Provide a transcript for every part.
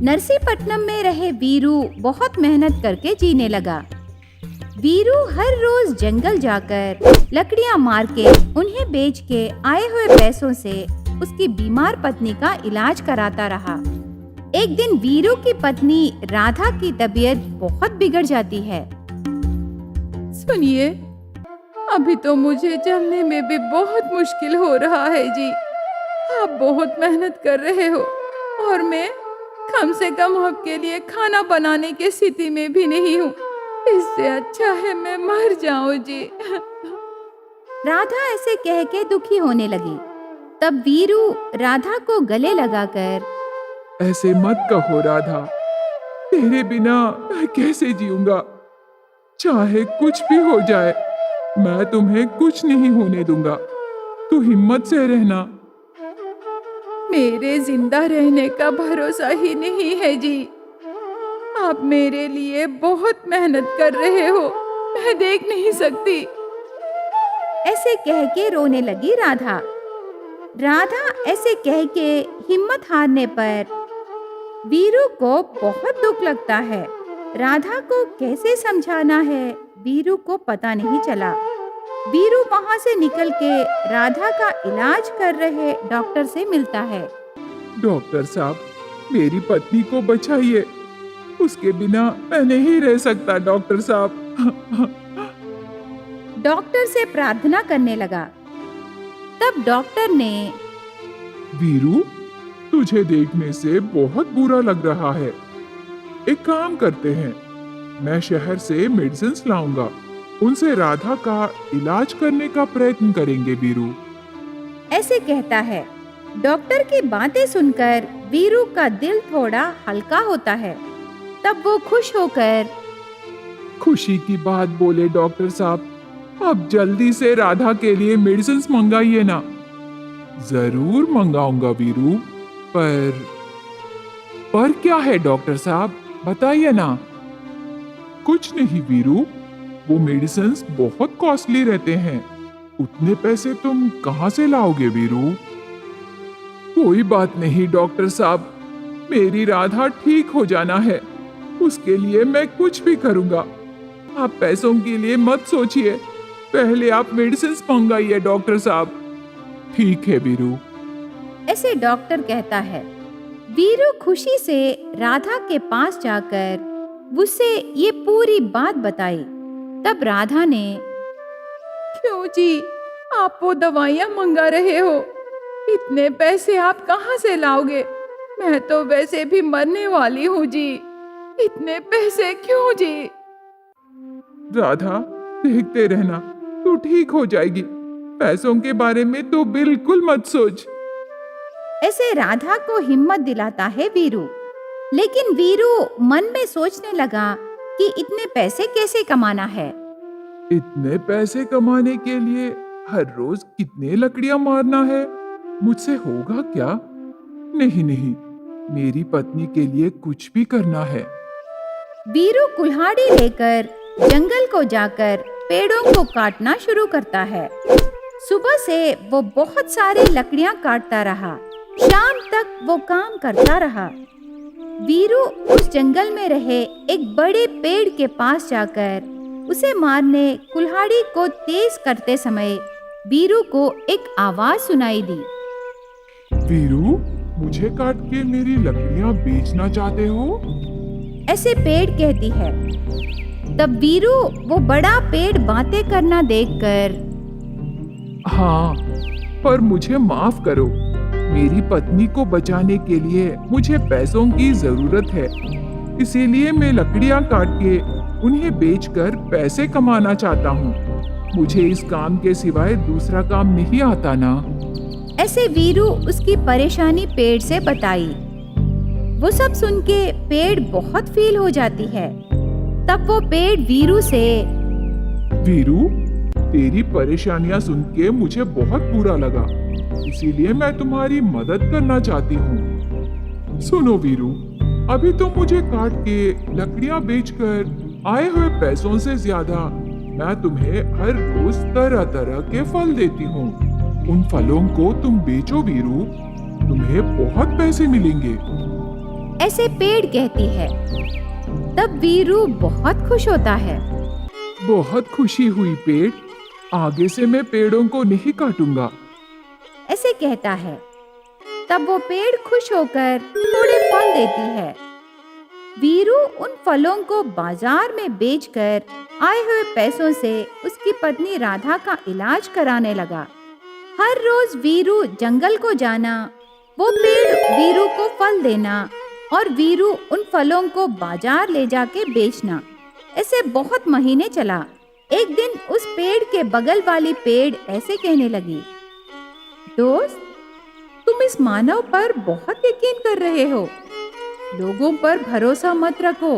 नरसीपट्टनम में रहे वीरू बहुत मेहनत करके जीने लगा। वीरू हर रोज जंगल जाकर लकड़ियां मार के उन्हें बेच के आए हुए पैसों से उसकी बीमार पत्नी का इलाज कराता रहा। एक दिन वीरू की पत्नी राधा की तबीयत बहुत बिगड़ जाती है। सुनिए, अभी तो मुझे चलने में भी बहुत मुश्किल हो रहा है जी। आप बहुत मेहनत कर रहे हो और मैं कम से कम आपके लिए खाना बनाने की स्थिति में भी नहीं हूँ। इससे अच्छा है मैं मर जाऊं जी। राधा ऐसे कह के दुखी होने लगी। तब वीरू राधा को गले लगाकर, ऐसे मत कहो राधा, तेरे बिना मैं कैसे जीऊंगा। चाहे कुछ भी हो जाए, मैं तुम्हें कुछ नहीं होने दूंगा। तू हिम्मत से रहना। मेरे जिंदा रहने का भरोसा ही नहीं है जी। आप मेरे लिए बहुत मेहनत कर रहे हो, मैं देख नहीं सकती। ऐसे कह के रोने लगी राधा। राधा ऐसे कह के हिम्मत हारने पर वीरू को बहुत दुख लगता है। राधा को कैसे समझाना है वीरू को पता नहीं चला। वीरू वहां से निकल के राधा का इलाज कर रहे डॉक्टर से मिलता है। डॉक्टर साहब, मेरी पत्नी को बचाइए। उसके बिना मैं नहीं रह सकता डॉक्टर साहब। डॉक्टर से प्रार्थना करने लगा। तब डॉक्टर ने, वीरू, तुझे देखने से बहुत बुरा लग रहा है। एक काम करते हैं, मैं शहर से मेडिसिन लाऊंगा। उनसे राधा का इलाज करने का प्रयत्न करेंगे वीरू। ऐसे कहता है। डॉक्टर की बातें सुनकर वीरू का दिल थोड़ा हल्का होता है। तब वो खुश होकर, खुशी की बात बोले डॉक्टर साहब, अब जल्दी से राधा के लिए मेडिसिन मंगाइए ना। जरूर मंगाऊंगा वीरू, पर क्या है डॉक्टर साहब, बताइए ना। कुछ नहीं वीरू, वो मेडिसिन बहुत कॉस्टली रहते हैं। उतने पैसे तुम कहां से लाओगे वीरू? कोई बात नहीं डॉक्टर साहब, मेरी राधा ठीक हो जाना है। उसके लिए मैं कुछ भी करूंगा। आप पैसों के लिए मत सोचिए, पहले आप मेडिसिन मंगाइए डॉक्टर साहब। ठीक है वीरू। ऐसे डॉक्टर कहता है। वीरू खुशी से राधा के पास जाकर उससे ये पूरी बात बताई। तब राधा ने, क्यों जी, आप वो दवाइयाँ मंगा रहे हो? इतने पैसे आप कहाँ से लाओगे? मैं तो वैसे भी मरने वाली हूँ जी। इतने पैसे क्यों जी? राधा, देखते रहना, तू ठीक हो जाएगी। पैसों के बारे में तो बिल्कुल मत सोच। ऐसे राधा को हिम्मत दिलाता है वीरू। लेकिन वीरू मन में सोचने लगा कि इतने पैसे कैसे कमाना है। इतने पैसे कमाने के लिए हर रोज कितने लकड़ियां मारना है? मुझसे होगा क्या? नहीं नहीं, मेरी पत्नी के लिए कुछ भी करना है। वीरू कुल्हाड़ी लेकर जंगल को जाकर पेड़ों को काटना शुरू करता है। सुबह से वो बहुत सारी लकड़ियां काटता रहा। शाम तक वो काम करता रहा। वीरू उस जंगल में रहे एक बड़े पेड़ के पास जाकर उसे मारने कुल्हाड़ी को तेज करते समय वीरू को एक आवाज सुनाई दी। वीरू, मुझे काट के मेरी लकड़ियां बेचना चाहते हो? ऐसे पेड़ कहती है। तब वीरू वो बड़ा पेड़ बातें करना देखकर, हाँ, पर मुझे माफ करो। मेरी पत्नी को बचाने के लिए मुझे पैसों की जरूरत है। इसीलिए मैं लकड़ियां काट के उन्हें बेचकर पैसे कमाना चाहता हूँ। मुझे इस काम के सिवाय दूसरा काम नहीं आता ना। ऐसे वीरू उसकी परेशानी पेड़ से बताई। वो सब सुन के पेड़ बहुत फील हो जाती है। तब वो पेड़ वीरू से, वीरू, तेरी परेशानियां सुन के मुझे बहुत बुरा लगा, इसीलिए मैं तुम्हारी मदद करना चाहती हूँ। सुनो वीरू, अभी तो मुझे काट के लकड़ियां बेचकर आए हुए पैसों से ज्यादा मैं तुम्हें हर रोज तरह तरह के फल देती हूँ। उन फलों को तुम बेचो वीरू, तुम्हें बहुत पैसे मिलेंगे। ऐसे पेड़ कहती है। तब वीरू बहुत खुश होता है। बहुत खुशी हुई पेड़, आगे से मैं पेड़ों को नहीं काटूंगा। ऐसे कहता है। तब वो पेड़ खुश होकर थोड़े फल देती है। वीरू उन फलों को बाजार में बेचकर आए हुए पैसों से उसकी पत्नी राधा का इलाज कराने लगा। हर रोज वीरू जंगल को जाना, वो पेड़ वीरू को फल देना और वीरू उन फलों को बाजार ले जाके बेचना। ऐसे बहुत महीने चला। एक दिन उस पेड़ के बगल वाली पेड़ ऐसे कहने लगी, दोस्त, तुम इस मानव पर बहुत यकीन कर रहे हो। लोगों पर भरोसा मत रखो।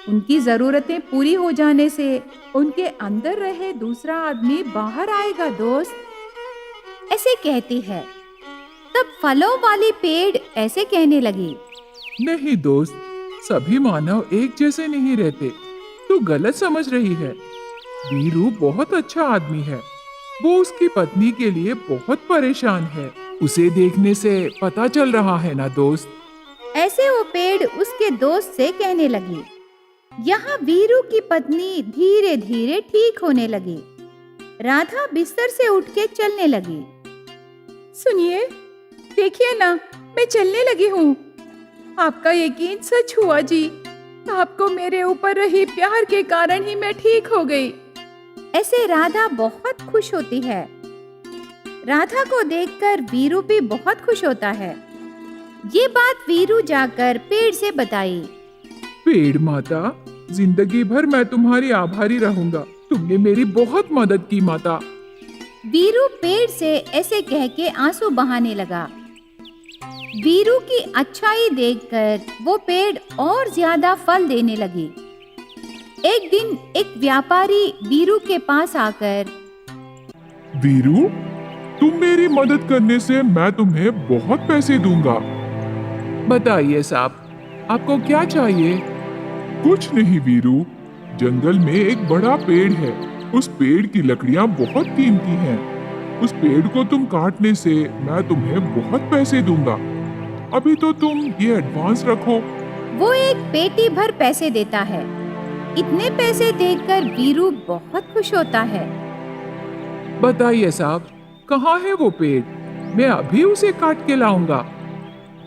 उनकी जरूरतें पूरी हो जाने से उनके अंदर रहे दूसरा आदमी बाहर आएगा दोस्त। ऐसे कहती है। तब फलों वाली पेड़ ऐसे कहने लगी, नहीं दोस्त, सभी मानव एक जैसे नहीं रहते। तू गलत समझ रही है। वीरू बहुत अच्छा आदमी है। वो उसकी पत्नी के लिए बहुत परेशान है। उसे देखने से पता चल रहा है ना दोस्त। ऐसे वो पेड़ उसके दोस्त से कहने लगी। यहाँ वीरू की पत्नी धीरे धीरे ठीक होने लगी। राधा बिस्तर से उठ के चलने लगी। सुनिए, देखिए ना, मैं चलने लगी हूँ। आपका यकीन सच हुआ जी। आपको मेरे ऊपर रही प्यार के कारण ही मैं ठीक हो गई। ऐसे राधा बहुत खुश होती है। राधा को देखकर वीरू भी बहुत खुश होता है। ये बात वीरू जाकर पेड़ से बताई। पेड़ माता, जिंदगी भर मैं तुम्हारी आभारी रहूंगा। तुमने मेरी बहुत मदद की माता। वीरू पेड़ से ऐसे कह के आंसू बहाने लगा। वीरू की अच्छाई देखकर वो पेड़ और ज्यादा फल देने लगी। एक दिन एक व्यापारी वीरू के पास आकर, वीरू, तुम मेरी मदद करने से मैं तुम्हें बहुत पैसे दूंगा। बताइए साहब, आपको क्या चाहिए? कुछ नहीं वीरू, जंगल में एक बड़ा पेड़ है। उस पेड़ की लकड़ियां बहुत कीमती हैं। उस पेड़ को तुम काटने से मैं तुम्हें बहुत पैसे दूंगा। अभी तो तुम ये एडवांस रखो। वो एक पेटी भर पैसे देता है। इतने पैसे देखकर वीरू बहुत खुश होता है। बताइए साहब, कहाँ है वो पेड़? मैं अभी उसे काट के लाऊंगा।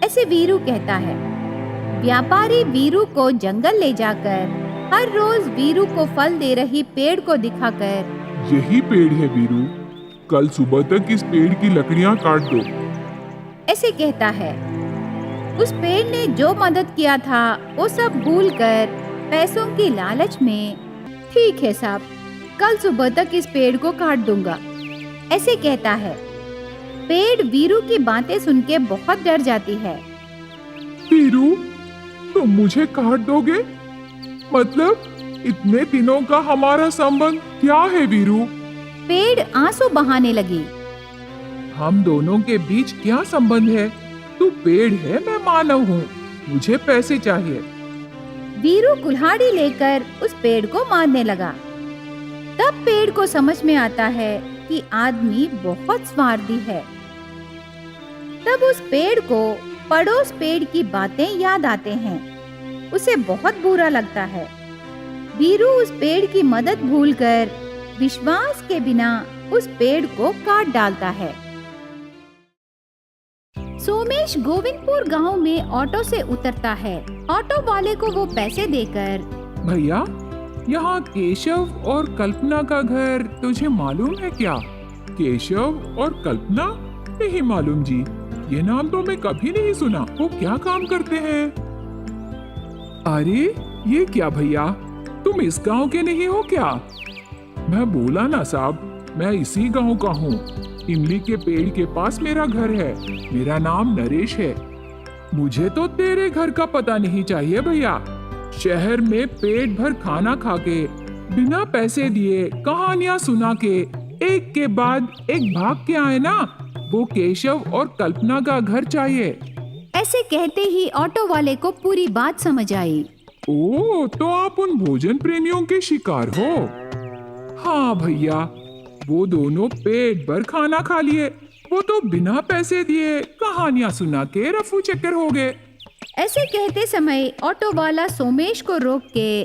ऐसे वीरू कहता है। व्यापारी वीरू को जंगल ले जाकर हर रोज वीरू को फल दे रही पेड़ को दिखाकर, यही पेड़ है वीरू, कल सुबह तक इस पेड़ की लकड़ियां काट दो। ऐसे कहता है। उस पेड़ ने जो मदद किया था वो सब भूलकर पैसों की लालच में, ठीक है साहब, कल सुबह तक इस पेड़ को काट दूंगा। ऐसे कहता है। पेड़ वीरू की बातें सुन के बहुत डर जाती है। वीरू, तुम मुझे काट दोगे? मतलब इतने दिनों का हमारा संबंध क्या है वीरू? पेड़ आंसू बहाने लगी। हम दोनों के बीच क्या संबंध है? तू पेड़ है, मैं मानव हूँ। मुझे पैसे चाहिए। वीरू कुल्हाड़ी लेकर उस पेड़ को मारने लगा। तब पेड़ को समझ में आता है कि आदमी बहुत स्वार्थी है। तब उस पेड़ को पड़ोस पेड़ की बातें याद आते हैं। उसे बहुत बुरा लगता है। वीरू उस पेड़ की मदद भूलकर विश्वास के बिना उस पेड़ को काट डालता है। सोमेश गोविंदपुर गांव में ऑटो से उतरता है। ऑटो वाले को वो पैसे देकर, भैया, यहाँ केशव और कल्पना का घर तुझे मालूम है क्या? केशव और कल्पना? नहीं मालूम जी, ये नाम तो मैं कभी नहीं सुना। वो क्या काम करते हैं? अरे ये क्या भैया, तुम इस गांव के नहीं हो क्या? मैं बोला ना साहब, मैं इसी गांव का हूँ। इमली के पेड़ के पास मेरा घर है। मेरा नाम नरेश है। मुझे तो तेरे घर का पता नहीं चाहिए भैया। शहर में पेट भर खाना खाके, बिना पैसे दिए कहानियां सुना के, एक के बाद एक भाग के आए ना, वो केशव और कल्पना का घर चाहिए। ऐसे कहते ही ऑटो वाले को पूरी बात समझ आई। ओ, तो आप उन भोजन प्रेमियों के शिकार हो? हाँ भैया, वो दोनों पेट भर खाना खा लिए। वो तो बिना पैसे दिए कहानियां सुना के रफू चक्कर हो गए। ऐसे कहते समय ऑटो वाला सोमेश को रोक के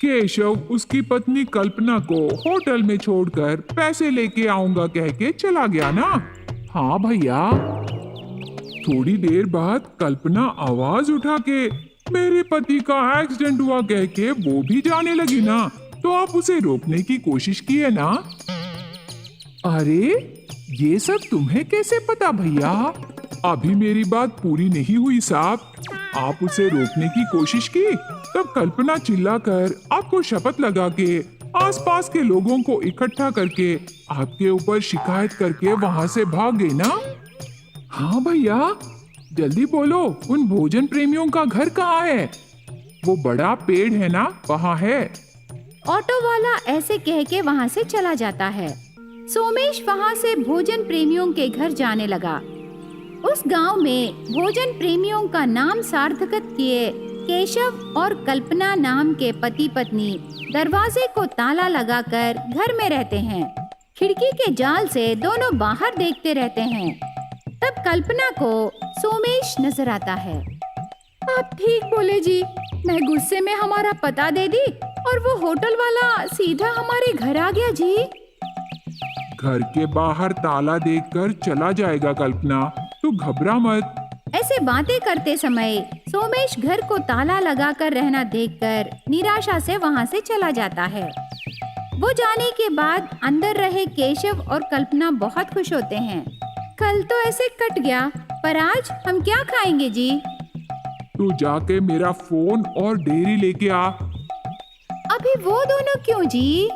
केशव उसकी पत्नी कल्पना को होटल में छोड़कर पैसे लेके आऊंगा कह के चला गया ना। हाँ भैया। थोड़ी देर बाद कल्पना आवाज उठा के मेरे पति का एक्सीडेंट हुआ कह के वो भी जाने लगी ना, तो आप उसे रोकने की कोशिश की है ना। अरे ये सब तुम्हें कैसे पता भैया? अभी मेरी बात पूरी नहीं हुई साहब। आप उसे रोकने की कोशिश की, तब कल्पना चिल्लाकर आपको शपथ लगा के आसपास के लोगों को इकट्ठा करके आपके ऊपर शिकायत करके वहां से भाग गई ना। हाँ भैया, जल्दी बोलो, उन भोजन प्रेमियों का घर कहाँ है? वो बड़ा पेड़ है ना, वहाँ है। ऑटो वाला ऐसे कह के वहाँ से चला जाता है। सोमेश वहाँ से भोजन प्रेमियों के घर जाने लगा। उस गांव में भोजन प्रेमियों का नाम सार्थकत किए केशव और कल्पना नाम के पति पत्नी दरवाजे को ताला लगाकर घर में रहते हैं। खिड़की के जाल से दोनों बाहर देखते रहते हैं। तब कल्पना को सोमेश नजर आता है। आप ठीक बोले जी, मैं गुस्से में हमारा पता दे दी और वो होटल वाला सीधा हमारे घर आ गया जी। घर के बाहर ताला देखकर चला जाएगा कल्पना, तू घबरा मत। ऐसे बातें करते समय सोमेश घर को ताला लगाकर रहना देखकर निराशा से वहां से चला जाता है। वो जाने के बाद अंदर रहे केशव और कल्पना बहुत खुश होते हैं। कल तो ऐसे कट गया, पर आज हम क्या खाएंगे जी? तू जाके मेरा फोन और डेयरी लेके आ। अभी वो दोनों क्यों जी?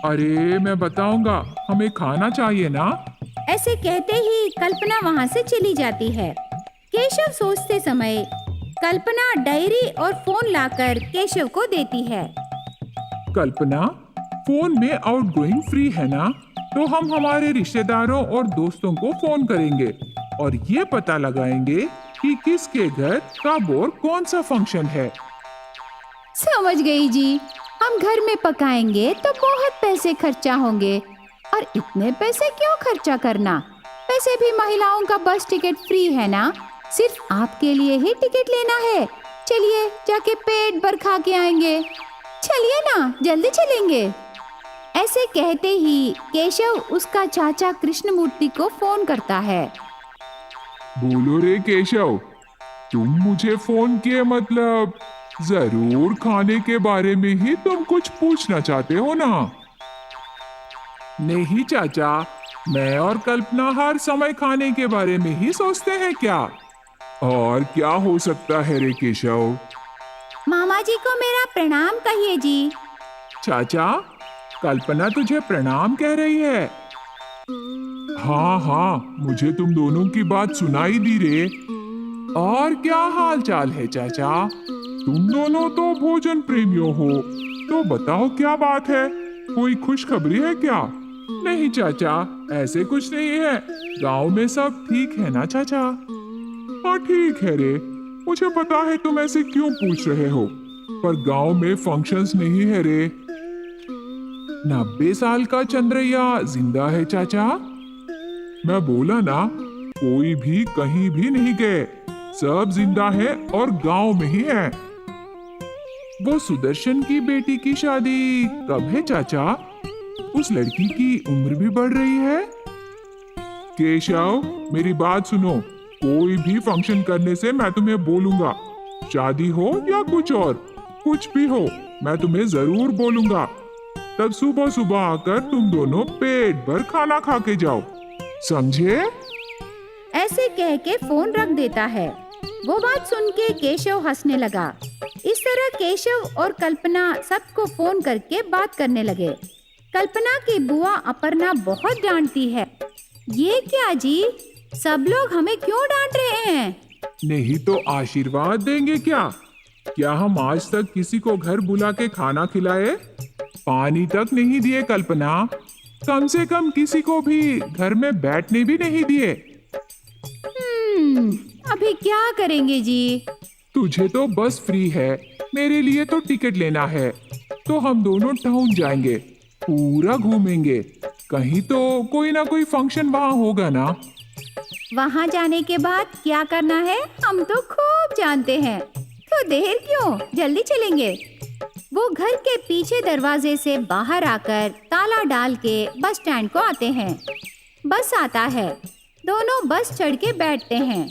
अरे मैं बताऊंगा, हमें खाना चाहिए ना। ऐसे कहते ही कल्पना वहां से चली जाती है। केशव सोचते समय कल्पना डायरी और फोन लाकर केशव को देती है। कल्पना, फोन में आउटगोइंग फ्री है ना, तो हम हमारे रिश्तेदारों और दोस्तों को फोन करेंगे और ये पता लगाएंगे कि किसके घर कब और कौन सा फंक्शन है। समझ गई जी, हम घर में पकाएंगे तो बहुत पैसे खर्चा होंगे, और इतने पैसे क्यों खर्चा करना? वैसे भी महिलाओं का बस टिकट फ्री है ना, सिर्फ आपके लिए ही टिकट लेना है। चलिए जाके पेट भर खा के आएंगे। चलिए ना, जल्दी चलेंगे। ऐसे कहते ही केशव उसका चाचा कृष्णमूर्ति को फोन करता है। बोलो रे केशव, तुम मुझे फोन किए मतलब जरूर खाने के बारे में ही तुम कुछ पूछना चाहते हो ना? नहीं चाचा, मैं और कल्पना हर समय खाने के बारे में ही सोचते हैं। क्या और क्या हो सकता है रे केशव? मामा जी को मेरा प्रणाम कहिए जी। चाचा, कल्पना तुझे प्रणाम कह रही है। हाँ हाँ, मुझे तुम दोनों की बात सुनाई दी रे। और क्या हाल चाल है चाचा? तुम दोनों तो भोजन प्रेमियों हो, तो बताओ क्या बात है? कोई खुशखबरी है क्या? नहीं चाचा, ऐसे कुछ नहीं है। गांव में सब ठीक है ना चाचा? हाँ ठीक है रे, मुझे पता है तुम ऐसे क्यों पूछ रहे हो, पर गांव में फंक्शंस नहीं है रे। 90 साल का चंद्रैया जिंदा है चाचा। मैं बोला ना, कोई भी कहीं भी नहीं गए, सब जिंदा है और गांव में ही है। वो सुदर्शन की बेटी की शादी कब है चाचा? उस लड़की की उम्र भी बढ़ रही है। केशव, मेरी बात सुनो, कोई भी फंक्शन करने से मैं तुम्हें बोलूंगा। शादी हो या कुछ और, कुछ भी हो, मैं तुम्हें जरूर बोलूंगा। तब सुबह सुबह आकर तुम दोनों पेट भर खाना खा के जाओ, समझे? ऐसे कह के फोन रख देता है। वो बात सुन के केशव हंसने लगा। इस तरह केशव और कल्पना सबको फोन करके बात करने लगे। कल्पना की बुआ अपर्णा बहुत डांटती है। ये क्या जी, सब लोग हमें क्यों डांट रहे हैं? नहीं तो आशीर्वाद देंगे क्या? क्या हम आज तक किसी को घर बुला के खाना खिलाए? पानी तक नहीं दिए कल्पना, कम से कम किसी को भी घर में बैठने भी नहीं दिए। अभी क्या करेंगे जी? तुझे तो बस फ्री है, मेरे लिए तो टिकट लेना है। तो हम दोनों टाउन जाएंगे, पूरा घूमेंगे, कहीं तो कोई ना कोई फंक्शन वहाँ होगा ना। वहाँ जाने के बाद क्या करना है, हम तो खूब जानते हैं, तो देर क्यों, जल्दी चलेंगे। वो घर के पीछे दरवाजे से बाहर आकर ताला डाल के बस स्टैंड को आते हैं। बस आता है, दोनों बस चढ़ के बैठते हैं।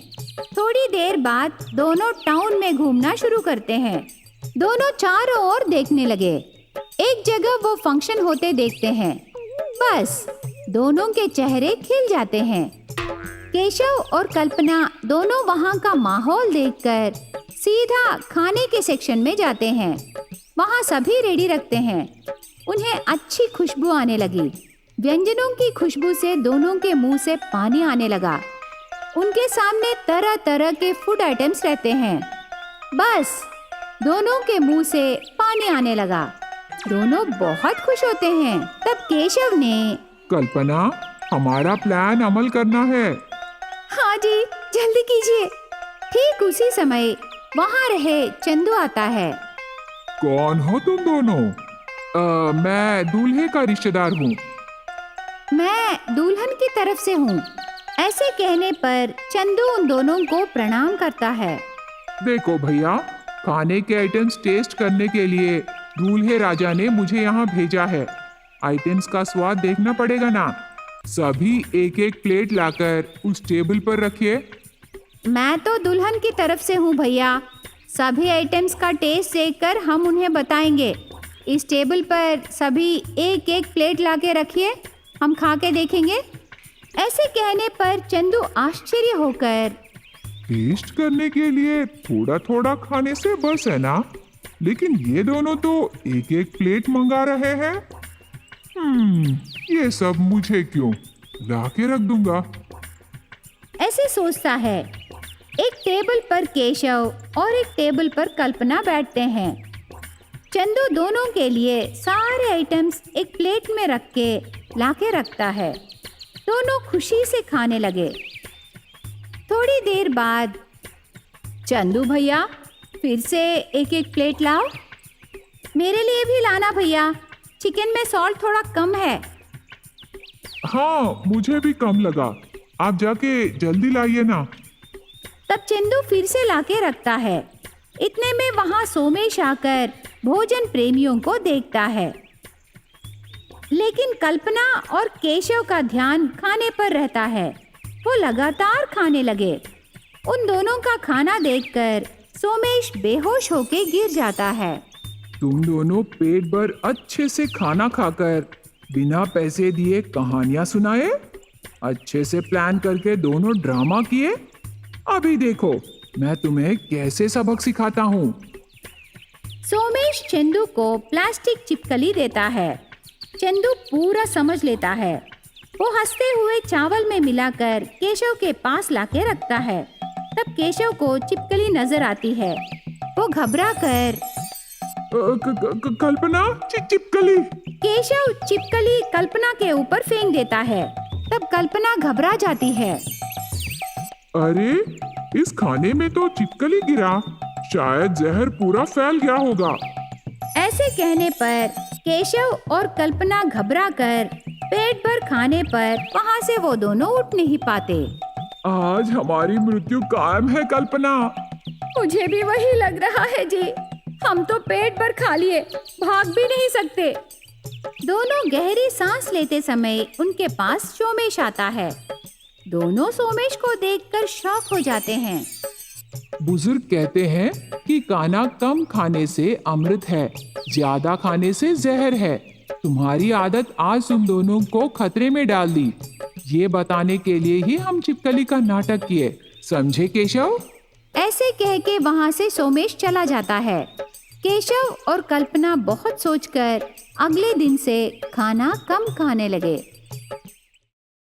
थोड़ी देर बाद दोनों टाउन में घूमना शुरू करते हैं। दोनों चारों ओर देखने लगे। एक जगह वो फंक्शन होते देखते हैं। बस दोनों के चेहरे खिल जाते हैं। केशव और कल्पना दोनों वहाँ का माहौल देखकर सीधा खाने के सेक्शन में जाते हैं। वहाँ सभी रेडी रखते हैं। उन्हें अच्छी खुशबू आने लगी। व्यंजनों की खुशबू से दोनों के मुंह से पानी आने लगा। उनके सामने तरह तरह के फूड आइटम्स रहते हैं। बस दोनों के मुंह से पानी आने लगा। दोनों बहुत खुश होते हैं। तब केशव ने, कल्पना, हमारा प्लान अमल करना है। हाँ जी, जल्दी कीजिए। ठीक उसी समय वहाँ रहे चंदू आता है। कौन हो तुम दोनों? मैं दूल्हे का रिश्तेदार हूँ। मैं दुल्हन की तरफ से हूँ। ऐसे कहने पर चंदू उन दोनों को प्रणाम करता है। देखो भैया, खाने के आइटम्स टेस्ट करने के लिए दूल्हे राजा ने मुझे यहाँ भेजा है। आइटम्स का स्वाद देखना पड़ेगा ना। सभी एक एक प्लेट लाकर उस टेबल पर रखिए। मैं तो दुल्हन की तरफ से हूँ भैया। सभी आइटम्स का टेस्ट देखकर हम उन्हें बताएंगे। इस टेबल पर सभी एक एक प्लेट लाके रखिए, हम खा के देखेंगे। ऐसे कहने पर चंदू आश्चर्य होकर, टेस्ट करने के लिए थोड़ा थोड़ा खाने से बस है ना, लेकिन ये दोनों तो एक एक प्लेट मंगा रहे हैं। ये सब मुझे क्यों, ला के रख दूंगा। ऐसे सोचता है। एक टेबल पर केशव और एक टेबल पर कल्पना बैठते हैं। चंदू दोनों के लिए सारे आइटम्स एक प्लेट में रख के लाके रखता है। दोनों खुशी से खाने लगे। थोड़ी देर बाद, चंदू भैया, फिर से एक एक प्लेट लाओ। मेरे लिए भी लाना भैया, चिकन में सॉल्ट थोड़ा कम है। हाँ, मुझे भी कम लगा। आप जाके जल्दी लाइए ना। तब चंदू फिर से लाके रखता है। इतने में वहाँ सोमेश आकर भोजन प्रेमियों को देखता है। लेकिन कल्पना और केशव का ध्यान खाने पर रहता है। वो लगातार खाने लगे। उन दोनों का खाना देखकर सोमेश बेहोश होके गिर जाता है। तुम दोनों पेट भर अच्छे से खाना खाकर बिना पैसे दिए कहानियां सुनाए, अच्छे से प्लान करके दोनों ड्रामा किए। अभी देखो मैं तुम्हें कैसे सबक सिखाता हूँ। सोमेश चंदू को प्लास्टिक चिपकली देता है। चंदू पूरा समझ लेता है। वो हंसते हुए चावल में मिलाकर केशव के पास लाके रखता है। तब केशव को चिपकली नजर आती है। वो घबरा कर, कल्पना, चिपकली। केशव चिपकली कल्पना के ऊपर फेंक देता है। तब कल्पना घबरा जाती है। अरे, इस खाने में तो चिपकली गिरा, शायद जहर पूरा फैल गया होगा। ऐसे कहने पर केशव और कल्पना घबरा कर पेट भर खाने पर वहाँ से वो दोनों उठ नहीं पाते। आज हमारी मृत्यु कायम है कल्पना। मुझे भी वही लग रहा है जी। हम तो पेट भर खा लिए, भाग भी नहीं सकते। दोनों गहरी सांस लेते समय उनके पास सोमेश आता है। दोनों सोमेश को देखकर शॉक हो जाते हैं। बुजुर्ग कहते हैं कि खाना कम खाने से अमृत है, ज्यादा खाने से जहर है। तुम्हारी आदत आज तुम दोनों को खतरे में डाल दी। ये बताने के लिए ही हम चिपकली का नाटक किए, समझे केशव? ऐसे कह के वहाँ से सोमेश चला जाता है। केशव और कल्पना बहुत सोचकर अगले दिन से खाना कम खाने लगे।